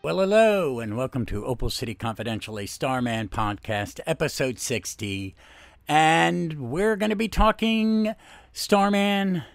Well, hello, and welcome to Opal City Confidential, a Starman podcast, episode 60. And we're going to be talking Starman,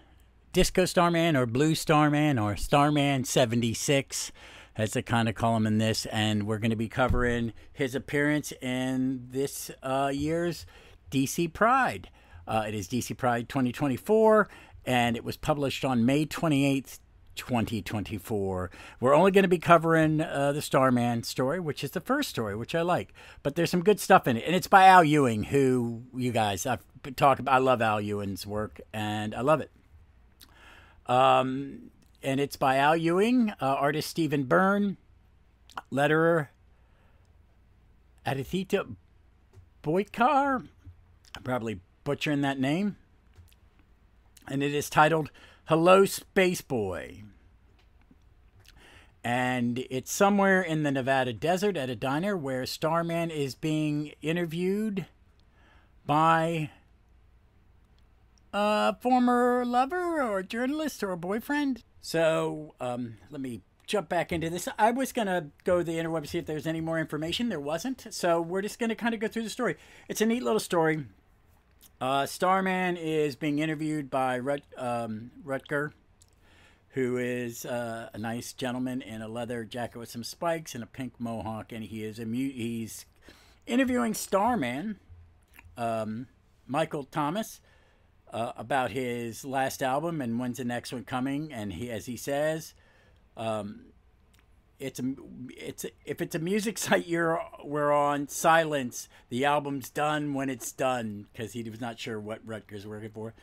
Disco Starman, or Blue Starman, or Starman 76, as they kind of call him in this. And we're going to be covering his appearance in this year's DC Pride. It is DC Pride 2024, and it was published on May 28th, 2024. We're only going to be covering the Starman story, which is the first story, which I like. But there's some good stuff in it. And it's by Al Ewing, who, you guys, I've talked about. I love Al Ewing's work, and I love it. And it's by Al Ewing, artist Stephen Bryne, letterer Adithita Boykar. I'm probably butchering that name. And it is titled Hello, Space Boy. And it's somewhere in the Nevada desert at a diner where Starman is being interviewed by a former lover or journalist or a boyfriend. So let me jump back into this. I was going to go to the interweb to see if there's any more information. There wasn't. So we're just going to kind of go through the story. It's a neat little story. Starman is being interviewed by Rutger, who is a nice gentleman in a leather jacket with some spikes and a pink mohawk, and he's interviewing Starman, Mikal Tomas, about his last album and when's the next one coming. And as he says, if it's a music site we're on, silence. The album's done when it's done, because he was not sure what Rutger's working for.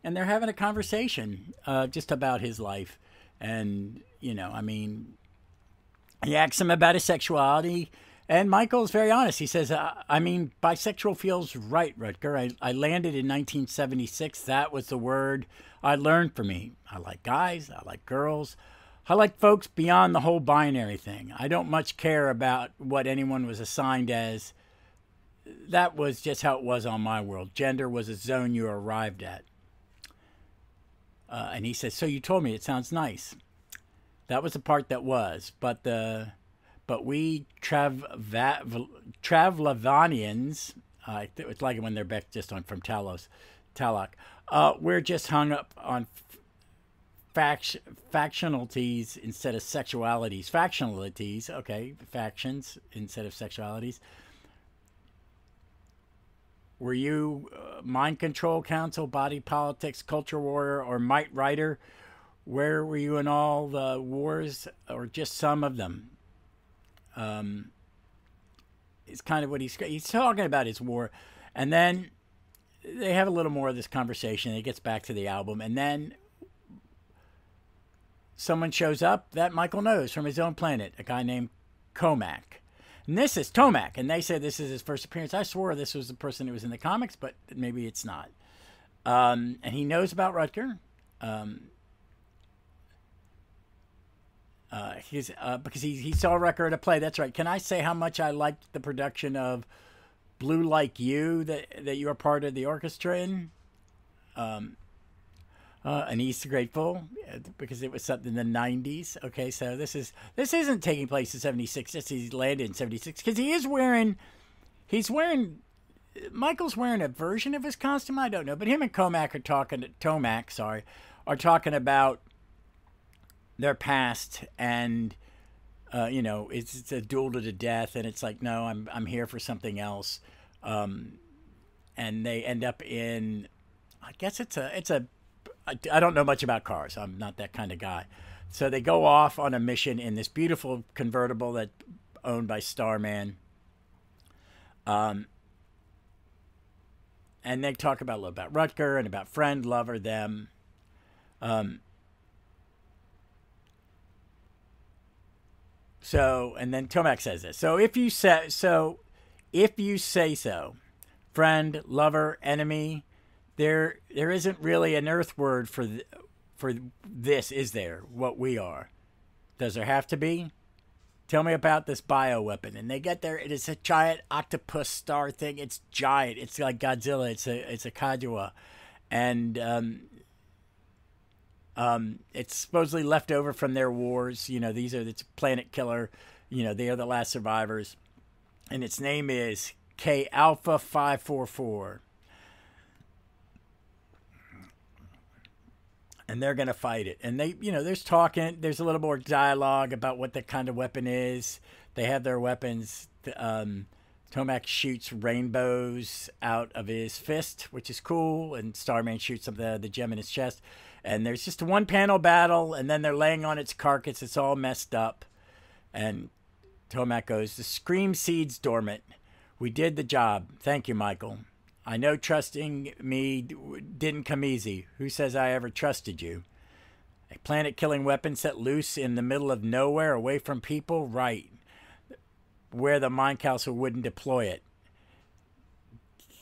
And they're having a conversation just about his life. And, he asks him about his sexuality. And Michael's very honest. He says, bisexual feels right, Rutger. I landed in 1976. That was the word I learned for me. I like guys. I like girls. I like folks beyond the whole binary thing. I don't much care about what anyone was assigned as. That was just how it was on my world. Gender was a zone you arrived at. And he says, so you told me, it sounds nice. That was the part that was. But we Travlavanians, it's like when they're back just on from Talok, we're just hung up on factionalities instead of sexualities. Factionalities, okay, factions instead of sexualities. Were you Mind Control Council, Body Politics, Culture Warrior, or Might Rider? Where were you in all the wars, or just some of them? It's kind of what he's talking about, his war. And then they have a little more of this conversation. It gets back to the album, and then someone shows up that Michael knows from his own planet, a guy named Tomak. And this is Tomak, and they say this is his first appearance. I swore this was the person who was in the comics, but maybe it's not. And he knows about Rutger. Because he saw Rutger at a play. That's right. Can I say how much I liked the production of Blue Like You that you were part of the orchestra in? And he's grateful because it was something in the 90s. Okay, so this isn't taking place in 76. Just he's landed in 76 because Michael's wearing a version of his costume. I don't know, but him and Tomak are talking about their past, and it's a duel to the death, and it's like, no, I'm here for something else, and they end up in, I guess I don't know much about cars. I'm not that kind of guy. So they go off on a mission in this beautiful convertible that's owned by Starman. And they talk about a little about Rutger and about friend, lover, them. And then Tomak says this. So if you say so, friend, lover, enemy, there isn't really an earth word for this, is there? What we are. Does there have to be? Tell me about this bioweapon. And they get there. It is a giant octopus star thing. It's giant. It's like Godzilla. It's a Kaijua. And it's supposedly left over from their wars. It's planet killer. they are the last survivors. And its name is K Alpha 544. And they're going to fight it. And there's talking, there's a little more dialogue about what the kind of weapon is. They have their weapons. Tomak shoots rainbows out of his fist, which is cool. And Starman shoots the gem in his chest. And there's just a one panel battle. And then they're laying on its carcass. It's all messed up. And Tomak goes, "The Screamsead's dormant. We did the job. Thank you, Mikal. I know trusting me didn't come easy. Who says I ever trusted you? A planet-killing weapon set loose in the middle of nowhere, away from people? Right. Where the Mind Counclil wouldn't deploy it.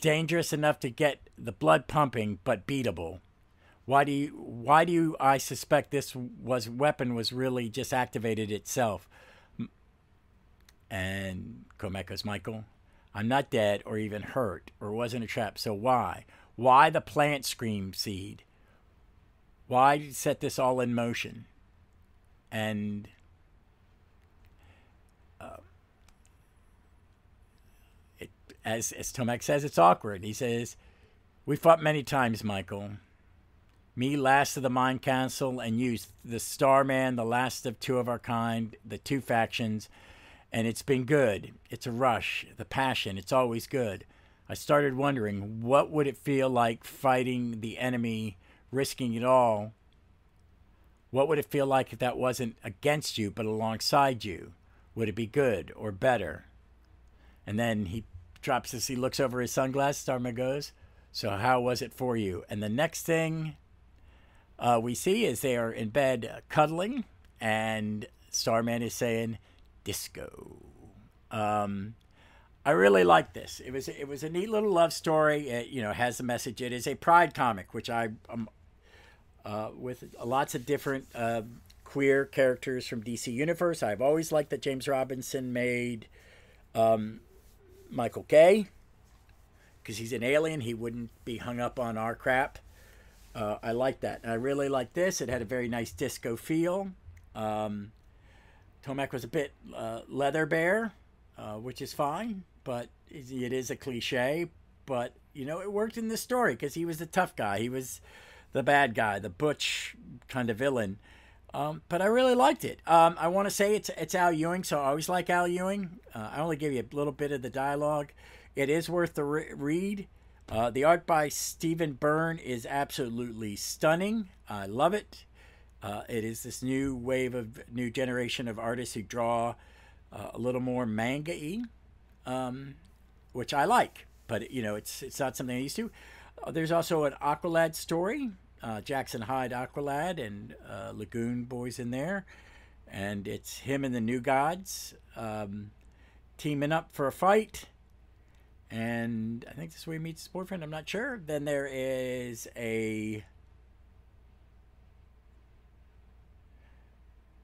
Dangerous enough to get the blood pumping, but beatable. Why do you I suspect this weapon was really just activated itself?" And Tomak goes, "Mikal, I'm not dead or even hurt or wasn't a trap. So why? Why the plant Screamsead? Why set this all in motion?" And as Tomak says, it's awkward. He says, "We fought many times, Mikal. Me, last of the Mind Counclil, and you, the Starman, the last of two of our kind, the two factions. And it's been good. It's a rush, the passion. It's always good. I started wondering, what would it feel like fighting the enemy, risking it all? What would it feel like if that wasn't against you, but alongside you? Would it be good or better?" And then he drops this. He looks over his sunglasses. Starman goes, "So how was it for you?" And the next thing we see is they are in bed cuddling, and Starman is saying, "Disco." I really like this. It was a neat little love story. It has a message. It is a pride comic, which I with lots of different queer characters from DC Universe. I've always liked that James Robinson made Michael gay, because he's an alien. He wouldn't be hung up on our crap. I like that. I really like this. It had a very nice disco feel. Tomak was a bit leather bear, which is fine, but it is a cliche. But, it worked in this story because he was the tough guy. He was the bad guy, the butch kind of villain. But I really liked it. I want to say it's Al Ewing, so I always like Al Ewing. I only give you a little bit of the dialogue. It is worth the read. The art by Stephen Byrne is absolutely stunning. I love it. It is this new generation of artists who draw a little more manga-y, which I like. But, it's not something I used to. There's also an Aqualad story. Jackson Hyde Aqualad and Lagoon Boys in there. And it's him and the New Gods teaming up for a fight. And I think this is where he meets his boyfriend. I'm not sure. Then there is a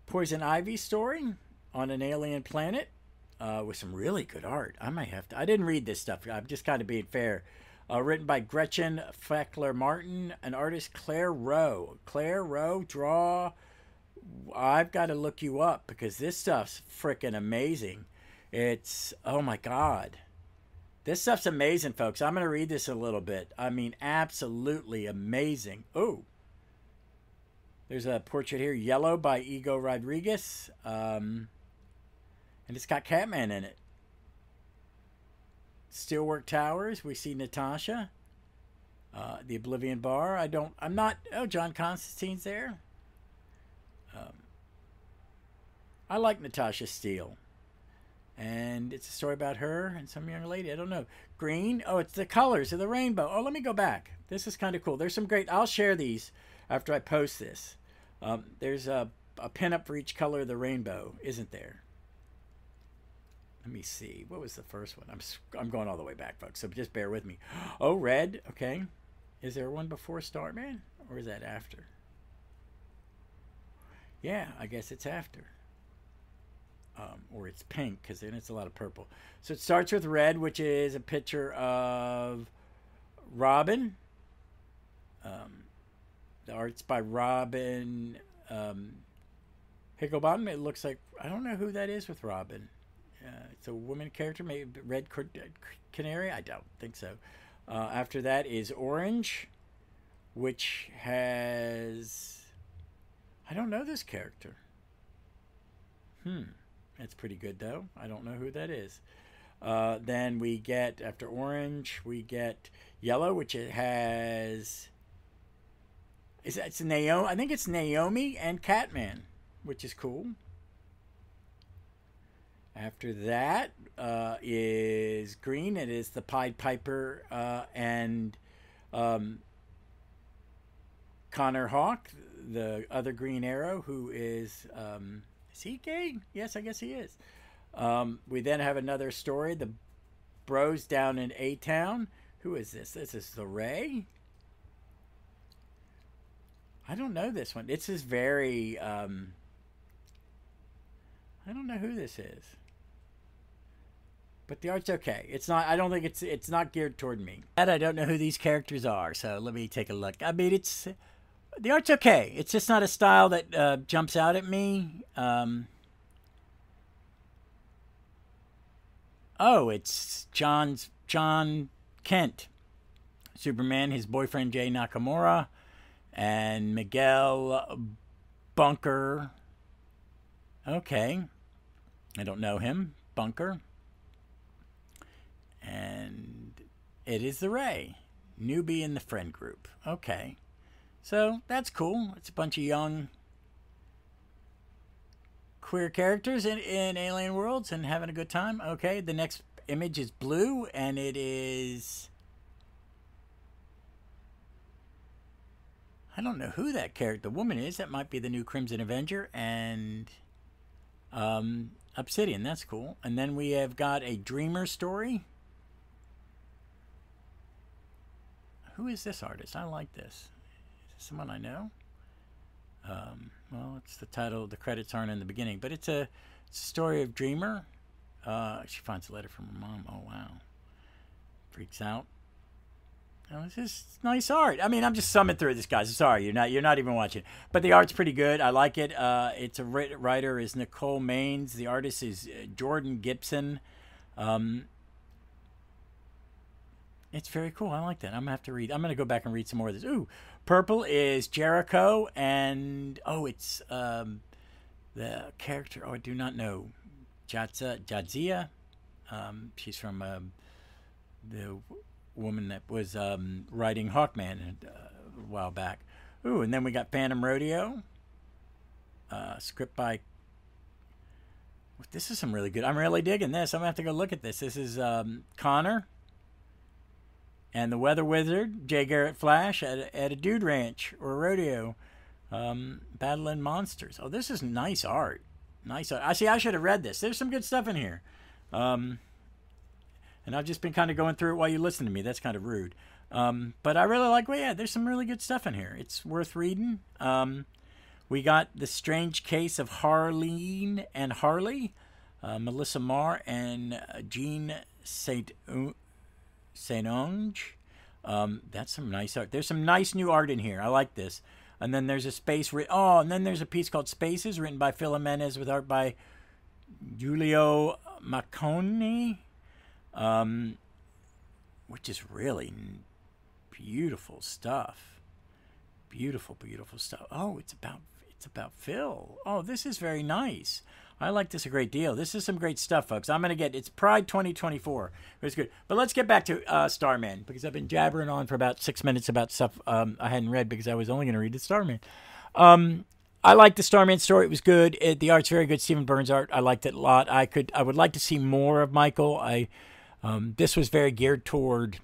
Poison Ivy story on an alien planet with some really good art. I didn't read this stuff. I'm just kind of being fair. Written by Gretchen Feckler Martin, an artist Claire Rowe. Claire Rowe, draw. I've got to look you up because this stuff's freaking amazing. It's, oh my God. This stuff's amazing, folks. I'm going to read this a little bit. I mean, absolutely amazing. Oh, there's a portrait here, Yellow by Ego Rodriguez. And it's got Catman in it. Steelwork Towers, we see Natasha. The Oblivion Bar. John Constantine's there. I like Natasha Steele. And it's a story about her and some young lady. I don't know. Green. Oh, it's the colors of the rainbow. Oh, let me go back. This is kind of cool. There's some great. I'll share these after I post this. There's a pinup for each color of the rainbow, isn't there? Let me see. What was the first one? I'm going all the way back, folks, so just bear with me. Oh, red. Okay. Is there one before Starman? Or is that after? Yeah, I guess it's after. Or it's pink, because then it's a lot of purple. So it starts with red, which is a picture of Robin. The art's by Robin Higglebottom, it looks like, I don't know who that is with Robin. It's a woman character, maybe Red Canary? I don't think so. After that is Orange, which has... I don't know this character. That's pretty good, though. I don't know who that is. Then we get, after Orange, we get Yellow, which it has... It's Naomi. I think it's Naomi and Catman, which is cool. After that is Green. It is the Pied Piper and Connor Hawk, the other Green Arrow, who is he gay? Yes, I guess he is. We then have another story, the Bros down in A-Town. Who is this? This is the Ray. I don't know this one. This is very... I don't know who this is. But the art's okay. It's not. I don't think it's not geared toward me. And I don't know who these characters are, so let me take a look. I mean, the art's okay. It's just not a style that jumps out at me. Oh, it's John Kent, Superman, his boyfriend Jay Nakamura, and Miguel Bunker. Okay, I don't know him. Bunker. And it is the Ray, newbie in the friend group. Okay, so that's cool. It's a bunch of young queer characters in alien worlds and having a good time. Okay, the next image is blue, and it is... I don't know who that character, the woman is. That might be the new Crimson Avenger, and Obsidian. That's cool. And then we have got a Dreamer story. Who is this artist? I like this. Is this someone I know? Well, it's the title. The credits aren't in the beginning, but it's a story of Dreamer. She finds a letter from her mom. Oh, wow. Freaks out. Oh, it's just nice art. I mean, I'm just summing through this, guys. Sorry, you're not even watching. But the art's pretty good. I like it. It's a writer is Nicole Maines. The artist is Jordan Gibson. It's very cool. I like that. I'm going to go back and read some more of this. Ooh, purple is Jericho, and it's the character. Oh, I do not know. Jadzia. She's from the woman that was writing Hawkman a while back. Ooh, and then we got Phantom Rodeo. Script by... This is some really good... I'm really digging this. I'm going to have to go look at this. This is Connor and the Weather Wizard, Jay Garrett Flash, at a dude ranch or a rodeo, battling monsters. Oh, this is nice art. Nice art. I should have read this. There's some good stuff in here. And I've just been kind of going through it while you listen to me. That's kind of rude. But I really like, there's some really good stuff in here. It's worth reading. We got The Strange Case of Harleen and Harley, Melissa Marr and Jean Saint-Onge. That's some nice art. There's some nice new art in here. I like this. And then there's and then there's a piece called Spaces, written by Phil Jimenez with art by Giulio Macconi, which is really beautiful stuff. Beautiful, beautiful stuff. Oh, it's about Phil. Oh, this is very nice. I like this a great deal. This is some great stuff, folks. It's Pride 2024. It was good. But let's get back to Starman, because I've been jabbering on for about 6 minutes about stuff I hadn't read, because I was only going to read the Starman. I liked the Starman story. It was good. The art's very good. Stephen Byrne's art. I liked it a lot. I would like to see more of Mikal. This was very geared toward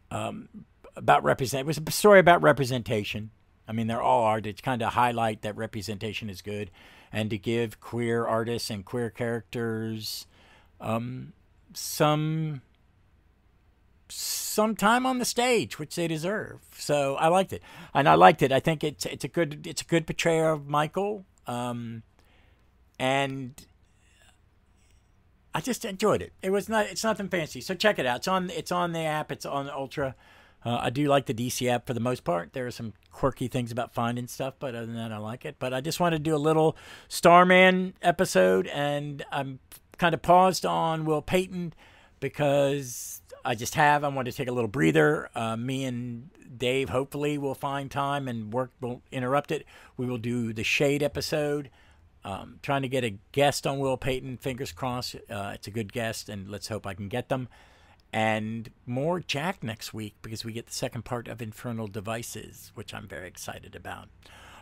it was a story about representation. I mean, they're all art. It's kind of highlight that representation is good, and to give queer artists and queer characters some time on the stage, which they deserve. So I liked it, and I liked it. I think it's a good portrayal of Mikal, and I just enjoyed it. It's nothing fancy. So check it out. It's on the app. It's on Ultra. I do like the DC app for the most part. There are some quirky things about finding stuff, but other than that, I like it. But I just want to do a little Starman episode, and I'm kind of paused on Will Payton because I want to take a little breather. Me and Dave hopefully will find time and work won't interrupt it. We will do the Shade episode. Trying to get a guest on Will Payton. Fingers crossed. It's a good guest, and let's hope I can get them. And more Jack next week because we get the second part of Infernal Devices, which I'm very excited about.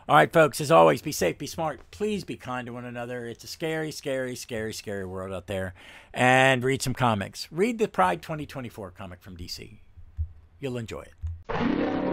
All right, folks, as always, be safe, be smart. Please be kind to one another. It's a scary, scary, scary, scary world out there. And read some comics. Read the Pride 2024 comic from DC. You'll enjoy it.